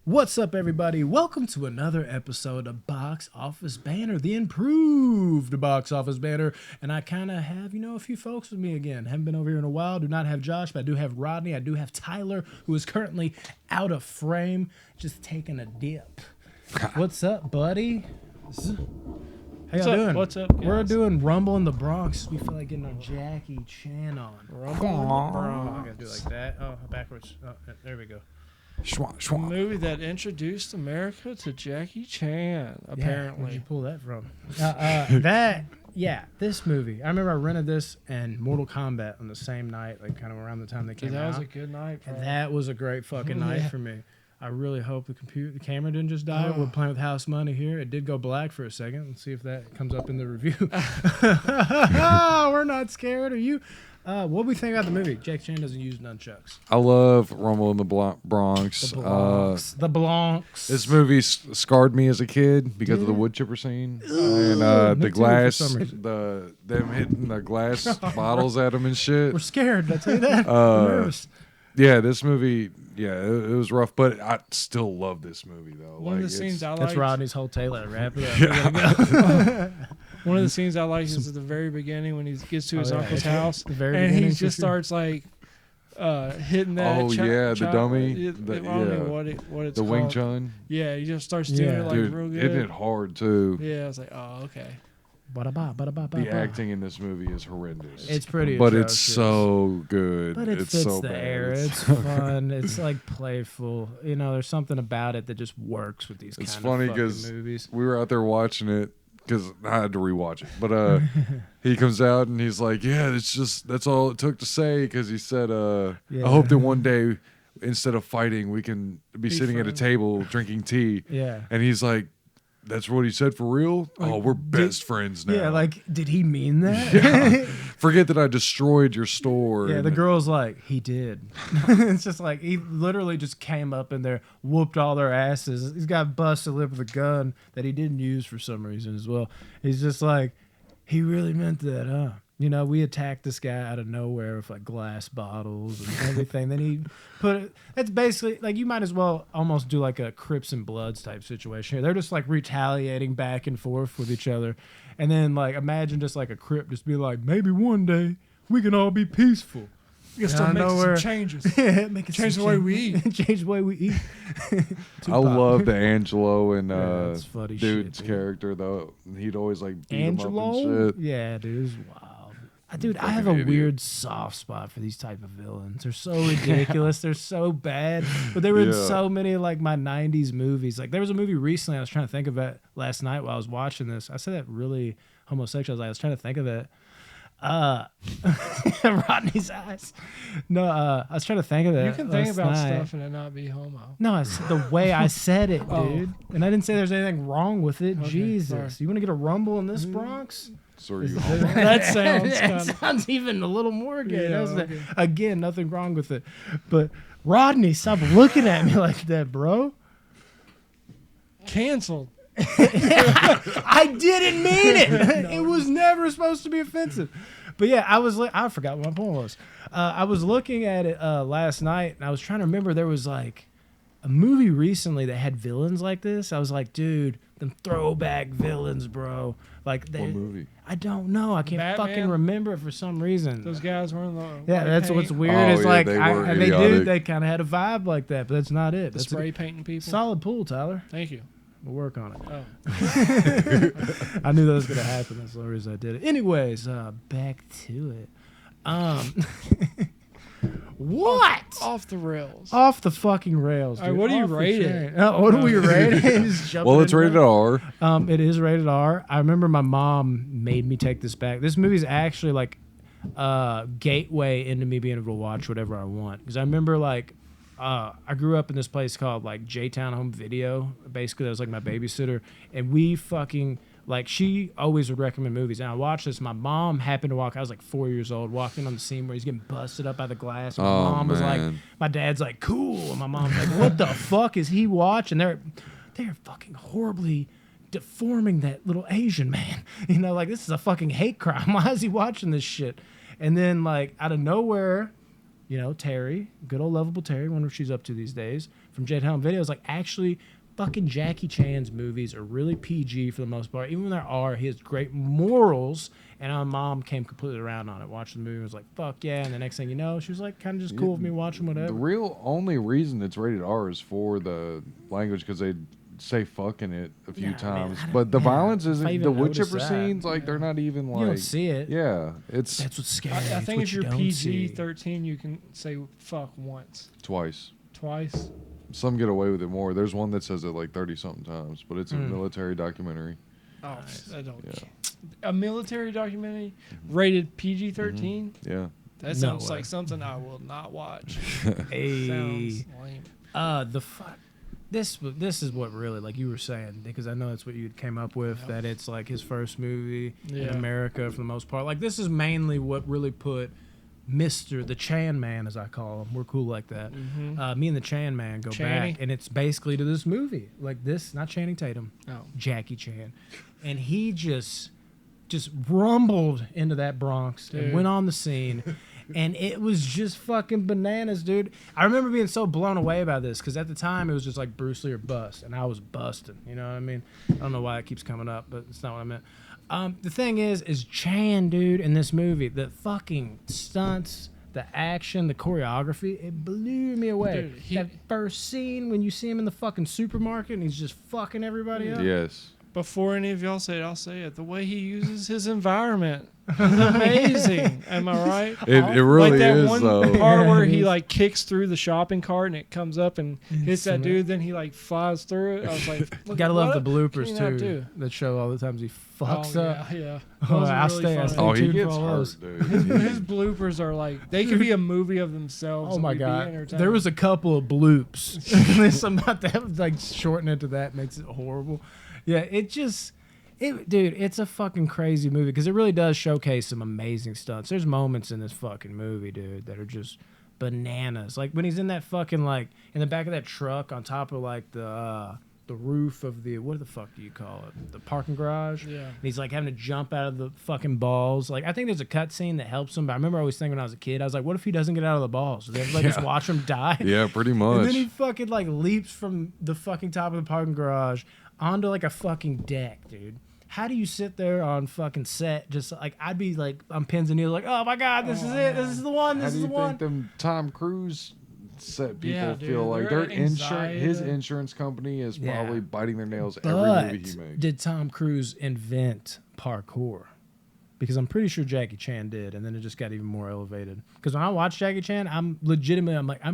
What's up, everybody? Welcome to another episode of Box Office Banner, the improved Box Office Banner. And I kind of have, a few folks with me again. Haven't been over here in a while. Do not have Josh, but I do have Rodney. I do have Tyler, who is currently out of frame, just taking a dip. What's up, buddy? How y'all doing? What's up, guys? We're doing Rumble in the Bronx. We feel like getting our Jackie Chan on. Rumble in the Bronx. I gotta do it like that. Oh, backwards. Oh, there we go. A movie that introduced America to Jackie Chan, apparently. Where'd you pull that from? This movie. I remember I rented this and Mortal Kombat on the same night, like kind of around the time they came out. That was a good night, bro. And that was a great fucking night for me. I really hope the camera didn't just die. We're playing with house money here. It did go black for a second. Let's see if that comes up in the review. We're not scared. Are you? What do we think about the movie? Jackie Chan doesn't use nunchucks. I love Rumble in the Bronx. The Bronx. This movie scarred me as a kid because of the wood chipper scene and the glass, them hitting the glass bottles at him and shit. We're scared. Did I tell you that? We're nervous. Yeah, this movie. Yeah, it was rough, but I still love this movie though. One of the scenes I like. That's Rodney's whole tail. Wrap it up. One of the scenes I like is at the very beginning when he gets to his uncle's house and he just starts like hitting that. The dummy. I don't know what it's the called. Wing Chun. Yeah, he just starts doing it like Dude, real good. Hitting it hard too. Yeah, I was like, oh, okay. The acting in this movie is horrendous. It's pretty but atrocious. it's so good. But it it's fits so the bad. era. It's fun. It's like playful. There's something about it that just works with these It's kind funny of fucking movies. We were out there watching it because I had to rewatch it. But he comes out and he's like, "Yeah, that's all it took to say." Because he said, "I hope that one day, instead of fighting, we can be sitting at a table drinking tea." Yeah. And he's like, "That's what he said for real? Like, we're best friends now." Yeah, like, did he mean that? Yeah. Forget that I destroyed your store. Yeah, the girl's like, he did. It's just like, he literally just came up in there, whooped all their asses. He's got busted lip with a gun that he didn't use for some reason as well. He's just like, he really meant that, huh? We attacked this guy out of nowhere with like glass bottles and everything. Then he put it. That's basically like you might as well almost do like a Crips and Bloods type situation here. They're just like retaliating back and forth with each other, and then like imagine just like a Crip just be like, maybe one day we can all be peaceful. You gotta start making some changes. Yeah, change the way we eat. Change the way we eat. I love the Angelo and shit, dude's character though. He'd always like beat him up and shit. Yeah, dude, it was wild. Dude, I have a weird soft spot for these type of villains. They're so ridiculous. They're so bad. But they were in so many like my 90s movies. Like there was a movie recently I was trying to think of it last night while I was watching this. I said that really homosexual. I was trying to think of it. Rodney's eyes. No, I was trying to think of it. You can think about stuff and it not be homo. No, it's the way I said it, dude. And I didn't say there's anything wrong with it. Okay, Jesus. Sorry. You want to get a rumble in this Bronx? So are you that sounds even a little more gay, doesn't it? Okay. Again, nothing wrong with it. But Rodney, stop looking at me like that, bro. Canceled. I didn't mean it. No, it was never supposed to be offensive. But yeah, I forgot what my point was. I was looking at it last night, and I was trying to remember there was like a movie recently that had villains like this. I was like, dude, them throwback villains, bro. Like what movie? I don't know. I can't fucking remember it for some reason. Those guys were in the that's paint. what's weird. It's like they kind of had a vibe like that, but that's not it. That's spray painting people. Solid pool, Tyler. Thank you. We'll work on it. Oh. I knew that was gonna happen. That's the only reason I did it. Anyways, back to it. What? Off the rails. Off the fucking rails. Dude. All right, what do you rate it? What do we rate it? Well, it's rated R. It is rated R. I remember my mom made me take this back. This movie's actually like gateway into me being able to watch whatever I want. Because I remember like I grew up in this place called like J-Town Home Video. Basically, that was like my babysitter, and we fucking like she always would recommend movies. And I watched this. My mom happened to walk. I was like 4 years old, walking on the scene where he's getting busted up by the glass. My mom was like, my dad's like, cool, and my mom's like, what the fuck is he watching? They're fucking horribly deforming that little Asian man. Like this is a fucking hate crime. Why is he watching this shit? And then like out of nowhere, Terry, good old lovable Terry, wonder what she's up to these days, from Jade Home Videos, like actually fucking Jackie Chan's movies are really PG for the most part. Even when there are, he has great morals. And our mom came completely around on it, watched the movie, and was like, fuck yeah. And the next thing you know, she was like kind of just cool with me watching whatever. The real only reason it's rated R is for the language, because they say fuck in it a few times. But the violence isn't, the wood chipper scenes, like they're not even like. You don't see it. Yeah. That's what's scary. I think if you're PG-13, you can say fuck once. Twice. Some get away with it more. There's one that says it like 30-something times, but it's a military documentary. Oh, I don't. Yeah. A military documentary rated PG-13. Yeah. That sounds like something I will not watch. Hey. Sounds lame. This is what really, like you were saying, because I know that's what you came up with, that it's like his first movie in America for the most part. Like this is mainly what really put Mr. the Chan Man, as I call him. We're cool like that. Me and the Chan Man go back, and it's basically to this movie. Like this, not Channing Tatum, Jackie Chan. And he just rumbled into that Bronx and went on the scene. And it was just fucking bananas, dude. I remember being so blown away by this because at the time it was just like Bruce Lee or bust, and I was busting. You know what I mean? I don't know why it keeps coming up, but it's not what I meant. The thing is Chan, dude, in this movie, the fucking stunts, the action, the choreography, it blew me away. Dude, that first scene when you see him in the fucking supermarket and he's just fucking everybody up. Yes. Before any of y'all say it, I'll say it. The way he uses his environment is amazing. Am I right? It really like that is, one though. part where he like kicks through the shopping cart and it comes up and hits that dude, then he like flies through it. I was like, you gotta love the bloopers too that show all the times he fucks up. Yeah. I'll stay he tuned gets for all hurt, those. dude. His bloopers are like, they could be a movie of themselves. Oh my god, there was a couple of bloops. Somehow that like shorten it to that makes it horrible. Yeah, dude, it's a fucking crazy movie because it really does showcase some amazing stunts. There's moments in this fucking movie, dude, that are just bananas. Like when he's in that fucking like in the back of that truck on top of like the roof of the, what the fuck do you call it? The parking garage. Yeah. And he's like having to jump out of the fucking balls. Like I think there's a cut scene that helps him, but I remember always thinking when I was a kid, I was like, what if he doesn't get out of the balls? They like just watch him die. Yeah, pretty much. And then he fucking like leaps from the fucking top of the parking garage onto like a fucking deck, dude. How do you sit there on fucking set just like I'd be like on pins and needles like, oh my god, this is it, this is the one, this is the one. How do you think them Tom Cruise set people dude, feel like their insurance, his insurance company is probably biting their nails every movie he makes. Did Tom Cruise invent parkour? Because I'm pretty sure Jackie Chan did, and then it just got even more elevated. Because when I watch Jackie Chan, I'm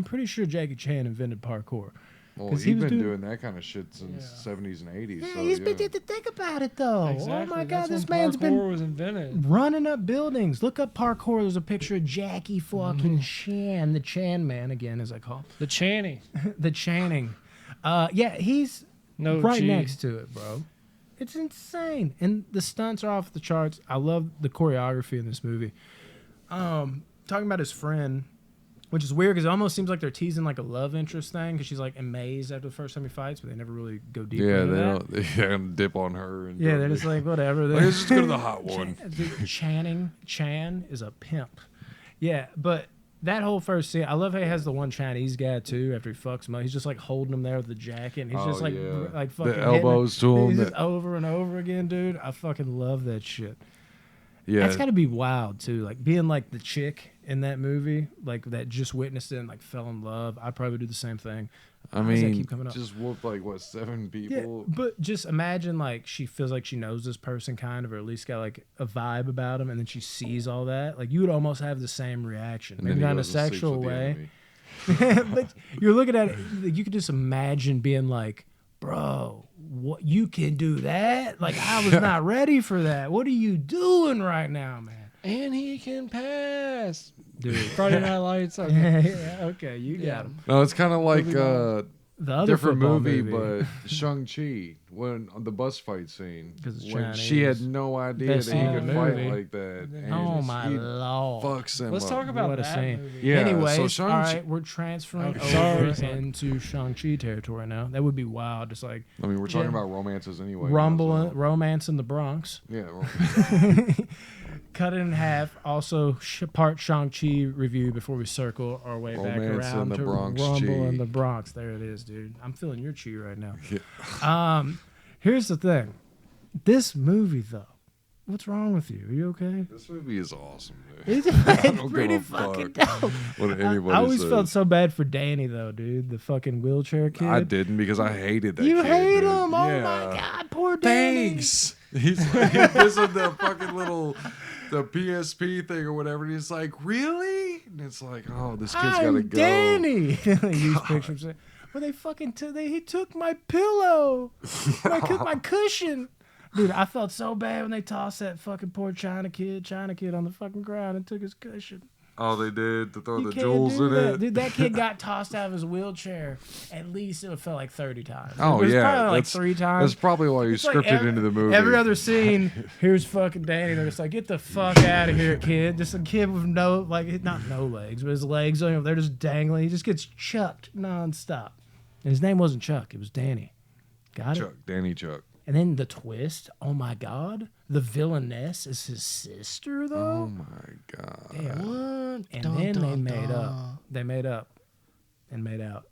pretty sure Jackie Chan invented parkour. Well, he's been doing that kind of shit since 70s and 80s. Yeah, so, he's been to think about it though. Exactly. Oh my god, That's this man's been was invented. running up buildings. Look up parkour. There's a picture of Jackie fucking Chan, the Chan Man again, as I call him. The Channy. The Channing. Yeah, he's next to it, bro. It's insane, and the stunts are off the charts. I love the choreography in this movie. Talking about his friend. Which is weird because it almost seems like they're teasing like a love interest thing because she's like amazed after the first time he fights, but they never really go deep into that. They don't dip on her. And they're just like, whatever. Let's just go to the hot one. Chan is a pimp. Yeah, but that whole first scene, I love how he has the one Chinese guy too after he fucks him up. He's just like holding him there with the jacket. And he's just like fucking the elbows to him. Just over and over again, dude. I fucking love that shit. Yeah. That's got to be wild too. Like being like the chick in that movie, like that just witnessed it and like fell in love. I'd probably do the same thing. I mean, just whoop like 7 people. Yeah, but just imagine like she feels like she knows this person kind of, or at least got like a vibe about him, and then she sees all that. Like you would almost have the same reaction, maybe not in a sexual way. But you're looking at it, you could just imagine being like, bro, what, you can do that? Like I was not ready for that. What are you doing right now, man? And he can pass. Dude. Friday Night Lights. Okay, okay, you got him. No, it's kind of like the other different movie, but Shang-Chi, when on the bus fight scene, when she had no idea that he could fight like that. And oh my lord! Fucks him. Let's talk about what that movie. Yeah. Anyways, so all right, we're transferring into Shang-Chi territory now. That would be wild. Just like I mean, we're talking about romances anyway. Romance in the Bronx. Yeah. Cut it in half. Also, part Shang-Chi review before we circle our way back around to Bronx Rumble chi. in the Bronx. There it is, dude. I'm feeling your chi right now. Yeah. Here's the thing. This movie, though. What's wrong with you? Are you okay? This movie is awesome, dude. It's pretty fucking dope. What anybody I always says. felt so bad for Danny, though, dude. The fucking wheelchair kid. I didn't because I hated that You kid. hate dude. him? Oh, Yeah. my God. Poor Danny. Thanks. He's like, he gives him the fucking little, the PSP thing or whatever. And he's like, really? And it's like, oh, this kid's got to go. Danny. Use pictures. Well, they fucking he took my pillow. They took my cushion. Dude, I felt so bad when they tossed that fucking poor China kid on the fucking ground and took his cushion. Oh, they did to throw You the can't jewels do in that. it. Dude, that kid got tossed out of his wheelchair. At least it felt like 30 times. Oh, it was yeah. probably like 3 times. That's probably why you It's like scripted into the movie. Every other scene, here's fucking Danny. They're just like, get the fuck out of here, kid. Just a kid with not no legs, but his legs, they're just dangling. He just gets chucked nonstop. And his name wasn't Chuck. It was Danny. Got it? Chuck, Danny Chuck. And then the twist, oh my God, the villainess is his sister, though. Oh my God. Damn. What? And Dun, then dun, they made up. dun. They made up and made out.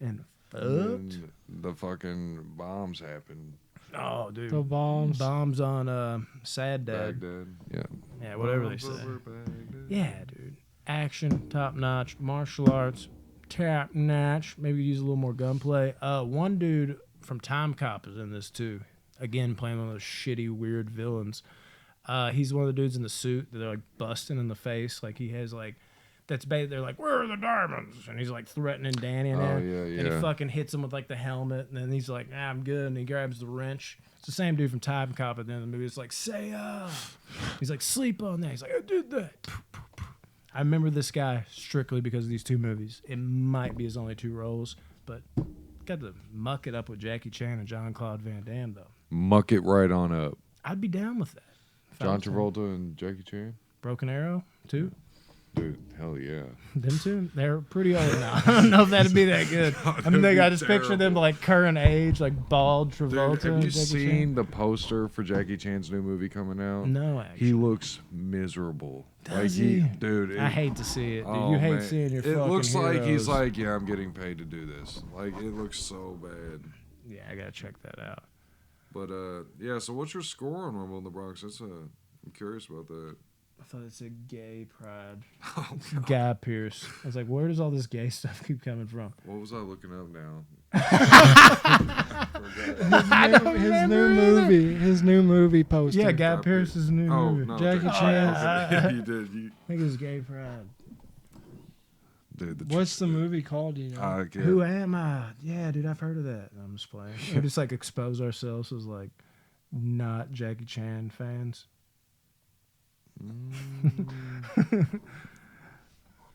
And fucked. And the fucking bombs happened. Oh, dude. The bombs. Bombs on Sad Dad. Baghdad. Yeah. Yeah, whatever they say. Over Baghdad. Yeah, dude. Action, top notch. Martial arts, top notch. Maybe use a little more gunplay. One dude from Time Cop is in this too. Again, playing one of those shitty, weird villains. He's one of the dudes in the suit that they're like busting in the face. Like he has like, they're like, where are the diamonds? And he's like threatening Danny in there. Yeah. And he fucking hits him with like the helmet. And then he's like, nah, I'm good. And he grabs the wrench. It's the same dude from Time Cop at the end of the movie. It's like, say He's like, sleep on that. He's like, I did that. I remember this guy strictly because of these 2 movies. It might be his only 2 roles, but got to muck it up with Jackie Chan and Jean-Claude Van Damme, though. Muck it right on up. I'd be down with that. John Travolta and Jackie Chan? Broken Arrow, too. Dude, hell yeah. Them two, they're pretty old now. I don't know if that'd be that good. I mean, I just picture them like current age, like bald Travolta. Dude, have you Jackie seen Chan. the poster for Jackie Chan's new movie coming out? No, actually. He looks miserable. Does he? Dude. I hate to see it, dude. Oh, you hate man. seeing your It fucking looks like he's heroes. like, yeah, I'm getting paid to do this. Like, it looks so bad. Yeah, I gotta check that out. But, yeah, so what's your score on Rumble in the Bronx? I'm curious about that. I thought it said gay pride. Oh, Guy Pearce. I was like, where does all this gay stuff keep coming from? what was I looking up now? His new movie poster. Yeah, Guy Pearce's new movie. No, Jackie Chan. You did. I think it was gay pride. Dude, What's the movie called? Do you know? Who am I? Yeah, dude, I've heard of that. I'm just playing. We just like expose ourselves as like not Jackie Chan fans.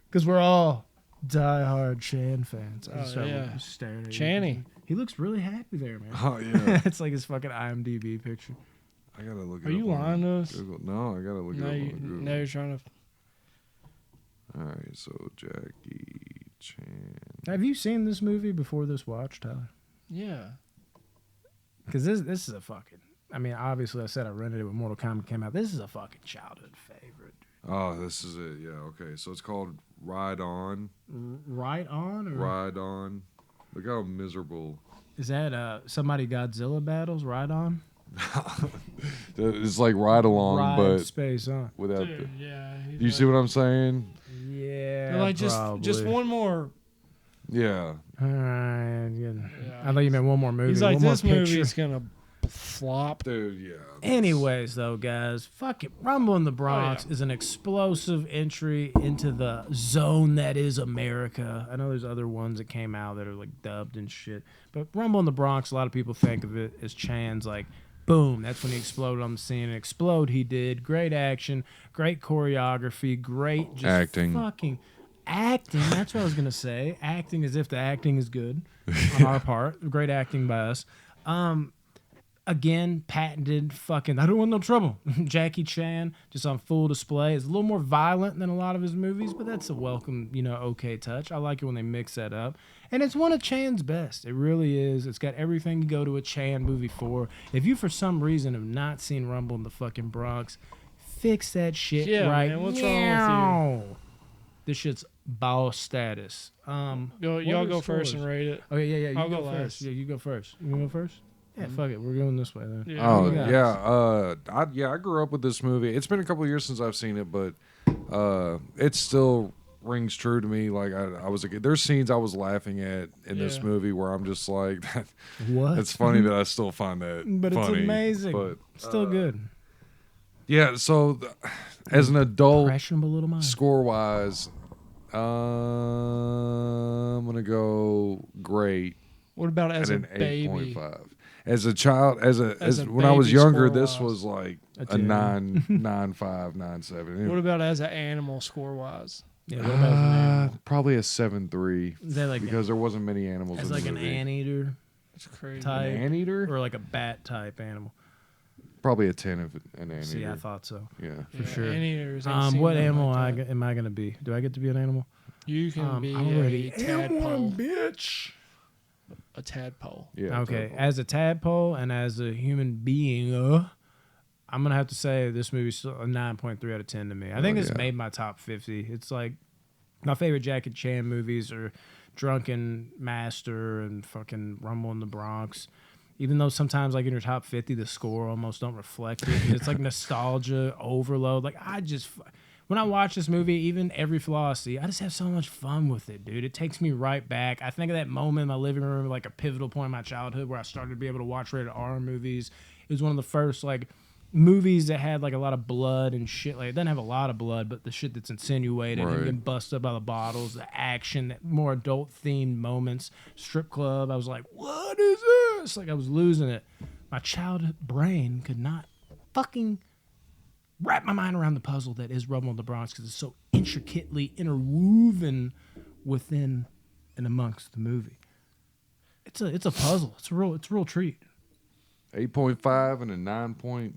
Because we're all diehard Chan fans. I just yeah. staring at Channy. He looks really happy there, man. Oh, yeah. It's like his fucking IMDb picture. I gotta look it Are up. you on lying to us? Google. No, I gotta look it up on Google. Now you're trying to. All right, so Jackie Chan. Have you seen this movie before this watch, Tyler? Yeah. Because this is a fucking... I mean, obviously I said I rented it when Mortal Kombat came out. This is a fucking childhood favorite. Oh, this is it. Yeah, okay. So it's called Ride On. Right On? Or Ride On. Look how miserable. is that somebody Godzilla battles? Right On? It's like Ride Along, Ride but Space On. without Dude, the... yeah. You see what I'm saying? Yeah, They're like just probably. one more. Yeah. All right, yeah. Yeah. I thought you meant one more movie. He's like, one more this picture. movie's gonna flop. Dude, yeah. Anyways, though, guys, fuck it. Rumble in the Bronx yeah. is an explosive entry into the zone that is America. I know there's other ones that came out that are like dubbed and shit, but Rumble in the Bronx, a lot of people think of it as Chan's like, boom, that's when he exploded on the scene. And explode he did. Great action, great choreography, great just Acting. fucking acting. That's what I was gonna say. Acting as if the acting is good on our part. Great acting by us. Again, patented fucking, I don't want no trouble. Jackie Chan, just on full display. It's a little more violent than a lot of his movies, but that's a welcome, okay touch. I like it when they mix that up. And it's one of Chan's best. It really is. It's got everything you go to a Chan movie for. If you, for some reason, have not seen Rumble in the fucking Bronx, fix that shit right man, what's now. wrong with you? This shit's boss status. Y'all go first and rate it. Okay, yeah. You I'll go go first. last. Yeah, you go first. You wanna go first? Yeah, fuck it. We're going this way then. Yeah, Oh yeah. I grew up with this movie. It's been a couple of years since I've seen it, but it still rings true to me. Like I was a kid. There's scenes I was laughing at in this movie where I'm just like, what? It's funny that I still find that but funny. It's amazing. But still good. Yeah. So as an adult, Impressionable little mind. score wise, I'm gonna go great. What about as a an baby? 8.5. As a child, as when I baby was younger, this score-wise. was like A a 10. 9.5, 9.7. What about as an animal score wise? Yeah, what about as an animal? Probably a 7.3 Is that like because there wasn't many animals. as in like the an movie. anteater That's crazy. type, An anteater? or like a bat type animal? Probably a 10 of an anteater. See, I thought so. Yeah. For sure. Anteaters ain't seen What nothing animal like that. am I gonna be? Do I get to be an animal? You can be I'm already a tadpole. bitch. A tadpole. Yeah. Okay, totally. as a tadpole and as a human being, I'm gonna have to say this movie's still a 9.3 out of 10 to me. I think it's yeah. made my top 50. It's like my favorite Jackie Chan movies are Drunken Master and fucking Rumble in the Bronx. Even though sometimes, like in your top 50, the score almost don't reflect it. It's like nostalgia overload. Like when I watch this movie, even every flaw I see, I just have so much fun with it, dude. It takes me right back. I think of that moment in my living room, like a pivotal point in my childhood where I started to be able to watch rated R movies. It was one of the first like movies that had like a lot of blood and shit. Like it doesn't have a lot of blood, but the shit that's insinuated and getting busted up by the bottles, the action, that more adult themed moments. Strip club, I was like, what is this? Like I was losing it. My childhood brain could not fucking wrap my mind around the puzzle that is Rumble in the Bronx because it's so intricately interwoven within and amongst the movie. It's a puzzle. It's a real treat. 8.5 and a 9.3.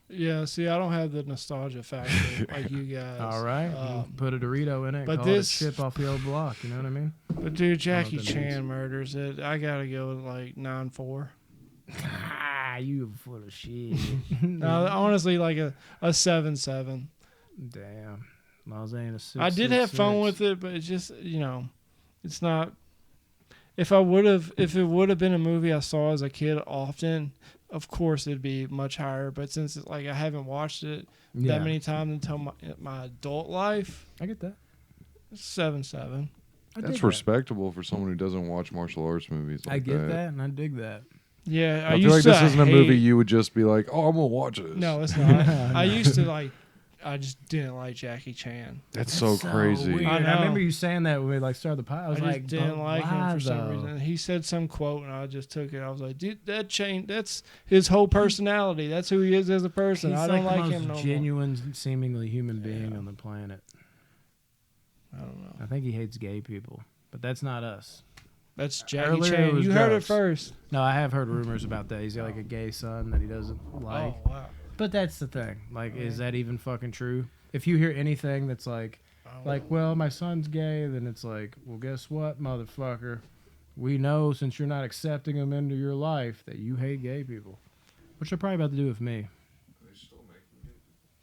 Yeah, see, I don't have the nostalgia factor like you guys. All right, put a Dorito in it. But Call this it chip off the old block. You know what I mean? But dude, Jackie that Chan means. murders it. I gotta go with like 9.4. You full of shit. No, honestly, like a 7.7. Damn. Miles ain't a 6. I did have fun with it, but it's just it's not. If it would have been a movie I saw as a kid often, of course it'd be much higher. But since it's like I haven't watched it that many times until my adult life, I get that. 7.7. That's respectable for someone who doesn't watch martial arts movies. Like I get that, and I dig that. Yeah, I feel like this isn't a movie you would just be like, "Oh, I'm gonna watch this." No, it's not. I used to like. I just didn't like Jackie Chan. That's so crazy. Weird. I remember you saying that when we like started the pod. I was like, didn't like him for some reason. He said some quote, and I just took it. I was like, dude, that's his whole personality. That's who he is as a person. He's I don't like the him no most genuine, seemingly human being on the planet. I don't know. I think he hates gay people, but that's not us. That's Jackie Earlier Chan. You heard it first. No, I have heard rumors about that. He's got like a gay son that he doesn't like. Oh wow. But that's the thing. Like, is that even fucking true? If you hear anything that's like, well, my son's gay, then it's like, well, guess what, motherfucker? We know since you're not accepting him into your life that you hate gay people, which they're probably about to do with me.